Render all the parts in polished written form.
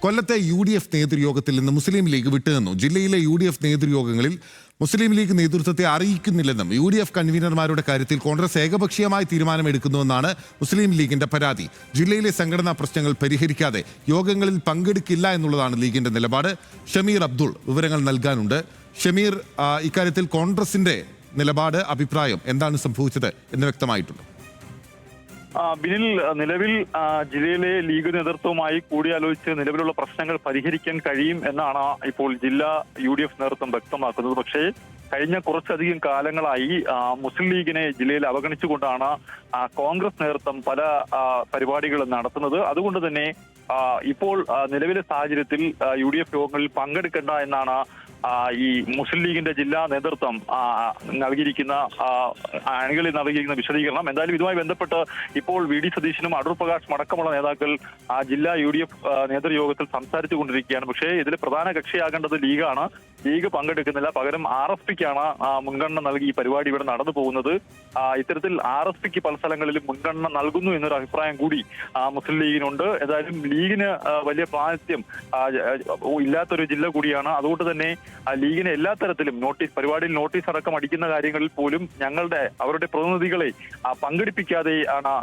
കൊല്ലത്തെ UDF നേതൃയോഗത്തിൽ നിന്ന് മുസ്ലിം league വിട്ടുനിന്നു. ജില്ലയിലെ UDF നേതൃയോഗങ്ങളിൽ മുസ്ലിം ലീഗ് നേതൃത്വത്തെ അറിയിക്കുന്നില്ലെന്നും UDF കൺവീനർമാരുടെ കാര്യത്തിൽ കോൺഗ്രസ് ഏകപക്ഷീയമായി തീരുമാനമെടുക്കുന്നുവെന്നാണ് മുസ്ലിം ലീഗിന്റെ പരാതി. ജില്ലയിലെ സംഘടനാ പ്രശ്നങ്ങൾ പരിഹരിക്കാതെ യോഗങ്ങളിൽ പങ്കെടുക്കില്ല എന്നുള്ളതാണ് ലീഗിന്റെ നിലപാട്. ഷമീർ അബ്ദുൾ വിവരങ്ങൾ നൽകാനുണ്ട്. ഷമീർ, ഇക്കാര്യത്തിൽ കോൺഗ്രസിന്റെ നിലപാട്, അഭിപ്രായം എന്താണ് സംഭവിച്ചത് എന്ന് വ്യക്തമായിട്ടുണ്ട്? ബിനിൽ, നിലവിൽ ജില്ലയിലെ ലീഗ് നേതൃത്വവുമായി കൂടിയാലോചിച്ച് നിലവിലുള്ള പ്രശ്നങ്ങൾ പരിഹരിക്കാൻ കഴിയും എന്നാണ് ഇപ്പോൾ ജില്ലാ UDF നേതൃത്വം വ്യക്തമാക്കുന്നത്. പക്ഷേ കഴിഞ്ഞ കുറച്ചധികം കാലങ്ങളായി മുസ്ലിം ലീഗിനെ ജില്ലയിൽ അവഗണിച്ചുകൊണ്ടാണ് കോൺഗ്രസ് നേതൃത്വം പല പരിപാടികളും നടത്തുന്നത്. അതുകൊണ്ട് തന്നെ ഇപ്പോൾ നിലവിലെ സാഹചര്യത്തിൽ UDF യോഗങ്ങളിൽ പങ്കെടുക്കേണ്ട എന്നാണ് ഈ മുസ്ലിം ലീഗിന്റെ ജില്ലാ നേതൃത്വം നൽകിയിരിക്കുന്ന അണികളിൽ നൽകിയിരിക്കുന്ന വിശദീകരണം. എന്തായാലും ഇതുമായി ബന്ധപ്പെട്ട് ഇപ്പോൾ VD സതീശനും അടൂർ പ്രകാശും അടക്കമുള്ള നേതാക്കൾ ജില്ലാ UDF നേതൃയോഗത്തിൽ സംസാരിച്ചു കൊണ്ടിരിക്കുകയാണ്. പക്ഷേ ഇതിൽ പ്രധാന കക്ഷിയാകേണ്ടത് ലീഗാണ്. ലീഗ് പങ്കെടുക്കുന്നില്ല, പകരം RSPക്കാണ് മുൻഗണന നൽകി ഈ പരിപാടി ഇവിടെ നടന്നു പോകുന്നത്. ഇത്തരത്തിൽ RSPക്ക് പല സ്ഥലങ്ങളിലും മുൻഗണന നൽകുന്നു എന്നൊരു അഭിപ്രായം കൂടി മുസ്ലിം ലീഗിനുണ്ട്. ഏതായാലും ലീഗിന് വലിയ പ്രാതിനിധ്യം ഇല്ലാത്തൊരു ജില്ല കൂടിയാണ്. അതുകൊണ്ട് തന്നെ ലീഗിന് എല്ലാ തരത്തിലും പരിപാടിയിൽ നോട്ടീസ് അടക്കം അടിക്കുന്ന കാര്യങ്ങളിൽ പോലും അവരുടെ പ്രതിനിധികളെ പങ്കെടുപ്പിക്കാതെ ആണ്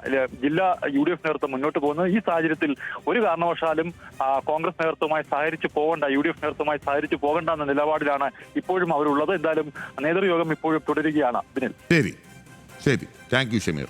ജില്ലാ UDF നേതൃത്വം മുന്നോട്ട് പോകുന്നത്. ഈ സാഹചര്യത്തിൽ ഒരു കാരണവശാലും കോൺഗ്രസ് നേതൃത്വമായി സഹകരിച്ചു പോകണ്ട, UDF നേതൃത്വമായി സഹകരിച്ചു പോകണ്ട എന്ന നിലപാടിലാണ് ഇപ്പോഴും അവരുള്ളത്. എന്തായാലും നേതൃയോഗം ഇപ്പോഴും തുടരുകയാണ്. ബിനിൽ, ശരി, താങ്ക് യു ഷമീർ.